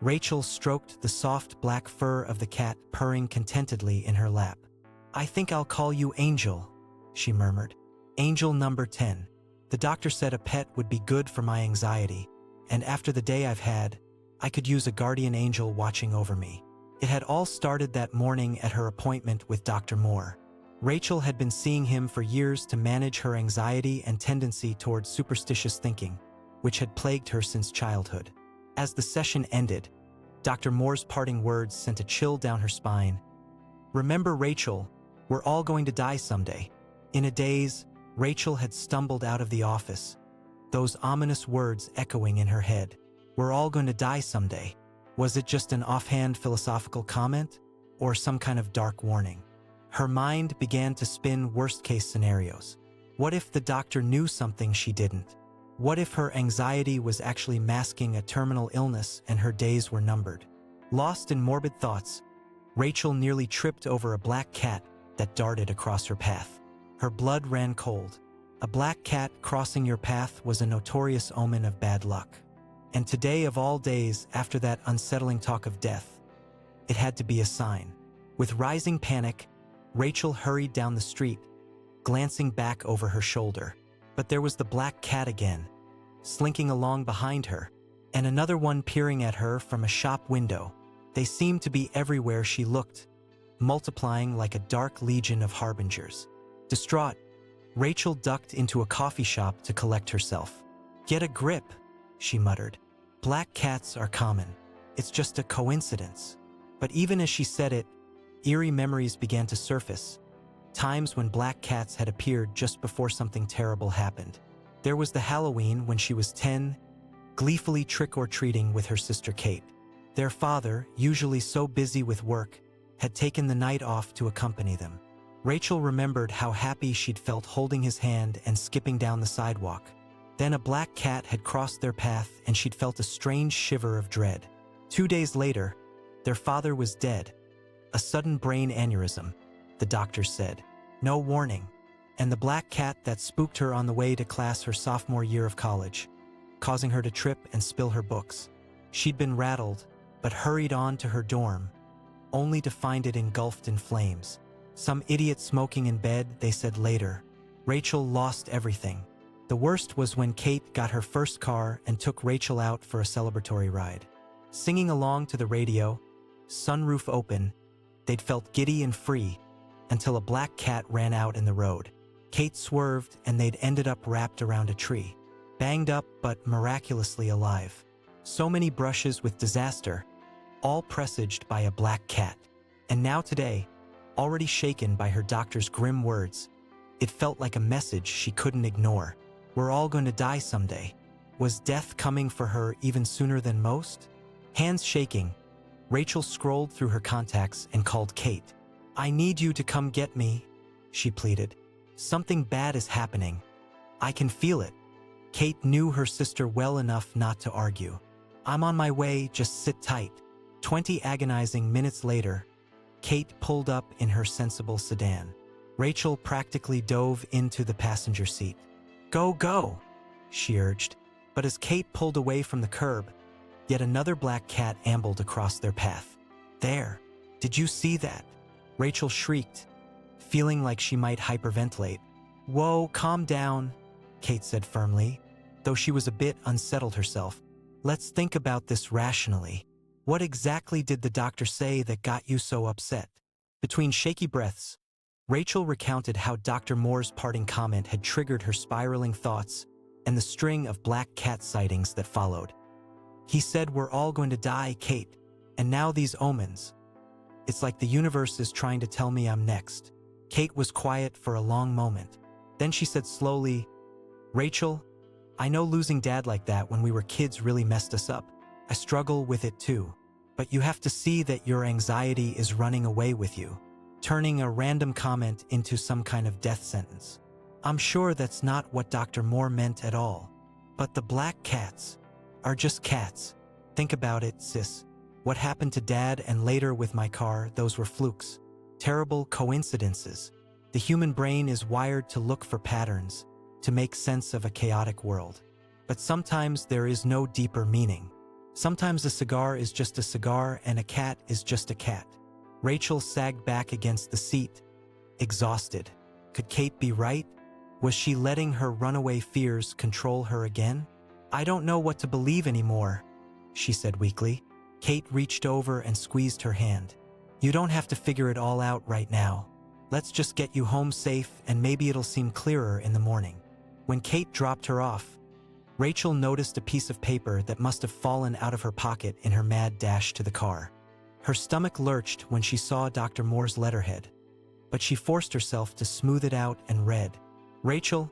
Rachel stroked the soft black fur of the cat purring contentedly in her lap. "I think I'll call you Angel," she murmured. "Angel number 10. The doctor said a pet would be good for my anxiety, and after the day I've had, I could use a guardian angel watching over me." It had all started that morning at her appointment with Dr. Moore. Rachel had been seeing him for years to manage her anxiety and tendency towards superstitious thinking, which had plagued her since childhood. As the session ended, Dr. Moore's parting words sent a chill down her spine. "Remember, Rachel, we're all going to die someday." In a daze, Rachel had stumbled out of the office, those ominous words echoing in her head. We're all going to die someday. Was it just an offhand philosophical comment, or some kind of dark warning? Her mind began to spin worst-case scenarios. What if the doctor knew something she didn't? What if her anxiety was actually masking a terminal illness and her days were numbered? Lost in morbid thoughts, Rachel nearly tripped over a black cat that darted across her path. Her blood ran cold. A black cat crossing your path was a notorious omen of bad luck. And today of all days, after that unsettling talk of death, it had to be a sign. With rising panic, Rachel hurried down the street, glancing back over her shoulder. But there was the black cat again, slinking along behind her, and another one peering at her from a shop window. They seemed to be everywhere she looked, multiplying like a dark legion of harbingers. Distraught, Rachel ducked into a coffee shop to collect herself. "Get a grip," she muttered. "Black cats are common. It's just a coincidence." But even as she said it, eerie memories began to surface. Times when black cats had appeared just before something terrible happened. There was the Halloween when she was 10, gleefully trick-or-treating with her sister Kate. Their father, usually so busy with work, had taken the night off to accompany them. Rachel remembered how happy she'd felt holding his hand and skipping down the sidewalk. Then a black cat had crossed their path and she'd felt a strange shiver of dread. 2 days later, their father was dead. A sudden brain aneurysm, the doctor said. No warning. And the black cat that spooked her on the way to class her sophomore year of college, causing her to trip and spill her books. She'd been rattled, but hurried on to her dorm, only to find it engulfed in flames. Some idiot smoking in bed, they said later. Rachel lost everything. The worst was when Kate got her first car and took Rachel out for a celebratory ride. Singing along to the radio, sunroof open, they'd felt giddy and free until a black cat ran out in the road. Kate swerved and they'd ended up wrapped around a tree, banged up but miraculously alive. So many brushes with disaster, all presaged by a black cat. And now today, already shaken by her doctor's grim words, it felt like a message she couldn't ignore. We're all going to die someday. Was death coming for her even sooner than most? Hands shaking, Rachel scrolled through her contacts and called Kate. "I need you to come get me," she pleaded. "Something bad is happening. I can feel it." Kate knew her sister well enough not to argue. "I'm on my way, just sit tight." 20 agonizing minutes later, Kate pulled up in her sensible sedan. Rachel practically dove into the passenger seat. "Go, go," she urged. But as Kate pulled away from the curb, yet another black cat ambled across their path. "There, did you see that?" Rachel shrieked, feeling like she might hyperventilate. "Whoa, calm down," Kate said firmly, though she was a bit unsettled herself. "Let's think about this rationally. What exactly did the doctor say that got you so upset?" Between shaky breaths, Rachel recounted how Dr. Moore's parting comment had triggered her spiraling thoughts and the string of black cat sightings that followed. "He said we're all going to die, Kate, and now these omens. It's like the universe is trying to tell me I'm next." Kate was quiet for a long moment. Then she said slowly, "Rachel, I know losing Dad like that when we were kids really messed us up. I struggle with it too. But you have to see that your anxiety is running away with you, turning a random comment into some kind of death sentence. I'm sure that's not what Dr. Moore meant at all. But the black cats are just cats. Think about it, sis. What happened to Dad and later with my car, those were flukes. Terrible coincidences. The human brain is wired to look for patterns, to make sense of a chaotic world. But sometimes there is no deeper meaning. Sometimes a cigar is just a cigar and a cat is just a cat. Rachel sagged back against the seat, exhausted. Could Kate be right? Was she letting her runaway fears control her again? I don't know what to believe anymore, she said weakly. Kate reached over and squeezed her hand. You don't have to figure it all out right now. Let's just get you home safe and maybe it'll seem clearer in the morning. When Kate dropped her off, Rachel noticed a piece of paper that must have fallen out of her pocket in her mad dash to the car. Her stomach lurched when she saw Dr. Moore's letterhead, but she forced herself to smooth it out and read, Rachel,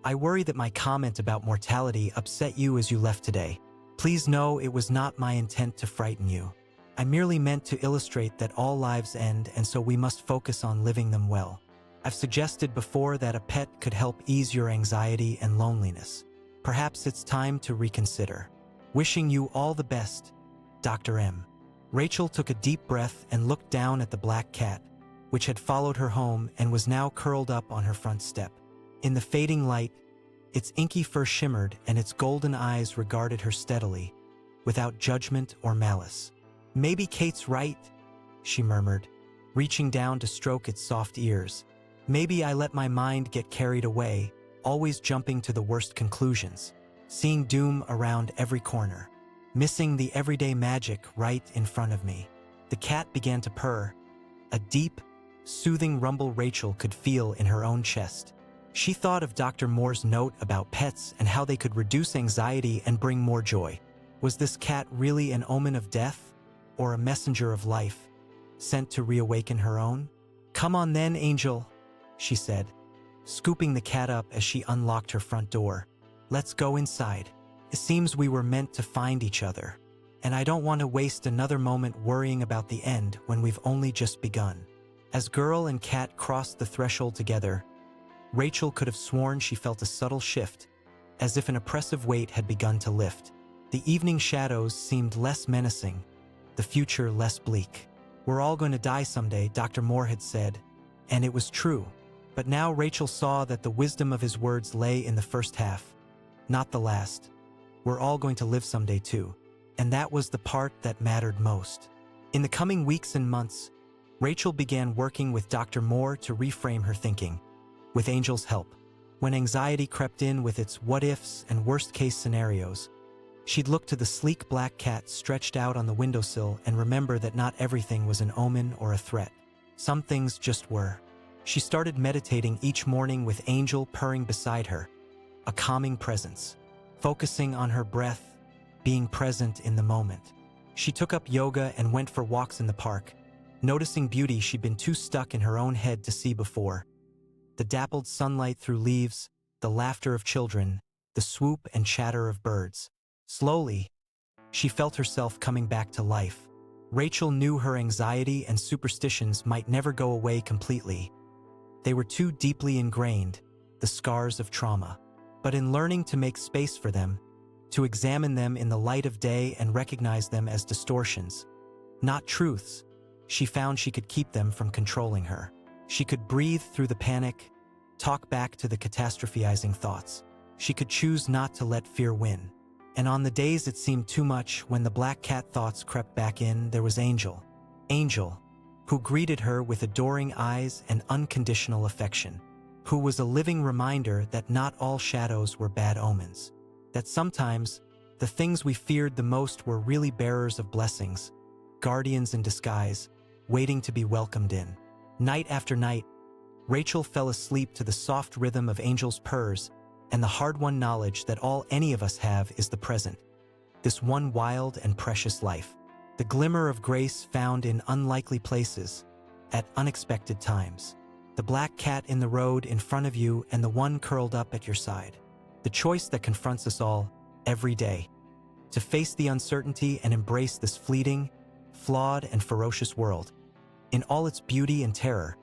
I worry that my comment about mortality upset you as you left today. Please know it was not my intent to frighten you. I merely meant to illustrate that all lives end and so we must focus on living them well. I've suggested before that a pet could help ease your anxiety and loneliness. Perhaps it's time to reconsider. Wishing you all the best, Dr. M. Rachel took a deep breath and looked down at the black cat, which had followed her home and was now curled up on her front step. In the fading light, its inky fur shimmered and its golden eyes regarded her steadily, without judgment or malice. Maybe Kate's right, she murmured, reaching down to stroke its soft ears. Maybe I let my mind get carried away, always jumping to the worst conclusions, seeing doom around every corner, missing the everyday magic right in front of me. The cat began to purr, a deep, soothing rumble Rachel could feel in her own chest. She thought of Dr. Moore's note about pets and how they could reduce anxiety and bring more joy. Was this cat really an omen of death, or a messenger of life, sent to reawaken her own? Come on then, Angel, she said, scooping the cat up as she unlocked her front door. Let's go inside. It seems we were meant to find each other, and I don't want to waste another moment worrying about the end when we've only just begun. As girl and cat crossed the threshold together, Rachel could have sworn she felt a subtle shift, as if an oppressive weight had begun to lift. The evening shadows seemed less menacing, the future less bleak. We're all going to die someday, Dr. Moore had said, and it was true. But now Rachel saw that the wisdom of his words lay in the first half, not the last. We're all going to live someday too, and that was the part that mattered most. In the coming weeks and months, Rachel began working with Dr. Moore to reframe her thinking. With Angel's help, when anxiety crept in with its what-ifs and worst-case scenarios, she'd look to the sleek black cat stretched out on the windowsill and remember that not everything was an omen or a threat. Some things just were. She started meditating each morning with Angel purring beside her, a calming presence, focusing on her breath, being present in the moment. She took up yoga and went for walks in the park, noticing beauty she'd been too stuck in her own head to see before. The dappled sunlight through leaves, the laughter of children, the swoop and chatter of birds. Slowly, she felt herself coming back to life. Rachel knew her anxiety and superstitions might never go away completely. They were too deeply ingrained, the scars of trauma. But in learning to make space for them, to examine them in the light of day and recognize them as distortions, not truths, she found she could keep them from controlling her. She could breathe through the panic, talk back to the catastrophizing thoughts. She could choose not to let fear win. And on the days it seemed too much, when the black cat thoughts crept back in, there was Angel. Angel, who greeted her with adoring eyes and unconditional affection, who was a living reminder that not all shadows were bad omens, that sometimes the things we feared the most were really bearers of blessings, guardians in disguise, waiting to be welcomed in. Night after night, Rachel fell asleep to the soft rhythm of Angel's purrs and the hard-won knowledge that all any of us have is the present, this one wild and precious life, the glimmer of grace found in unlikely places, at unexpected times. The black cat in the road in front of you and the one curled up at your side. The choice that confronts us all, every day. To face the uncertainty and embrace this fleeting, flawed and ferocious world, in all its beauty and terror,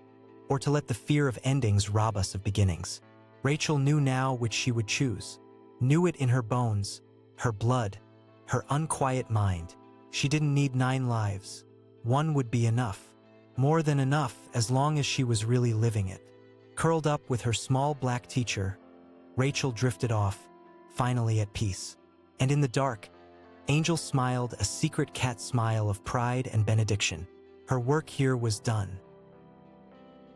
or to let the fear of endings rob us of beginnings. Rachel knew now which she would choose, knew it in her bones, her blood, her unquiet mind. She didn't need 9 lives. One would be enough. More than enough, as long as she was really living it. Curled up with her small black teacher, Rachel drifted off, finally at peace. And in the dark, Angel smiled, a secret cat smile of pride and benediction. Her work here was done.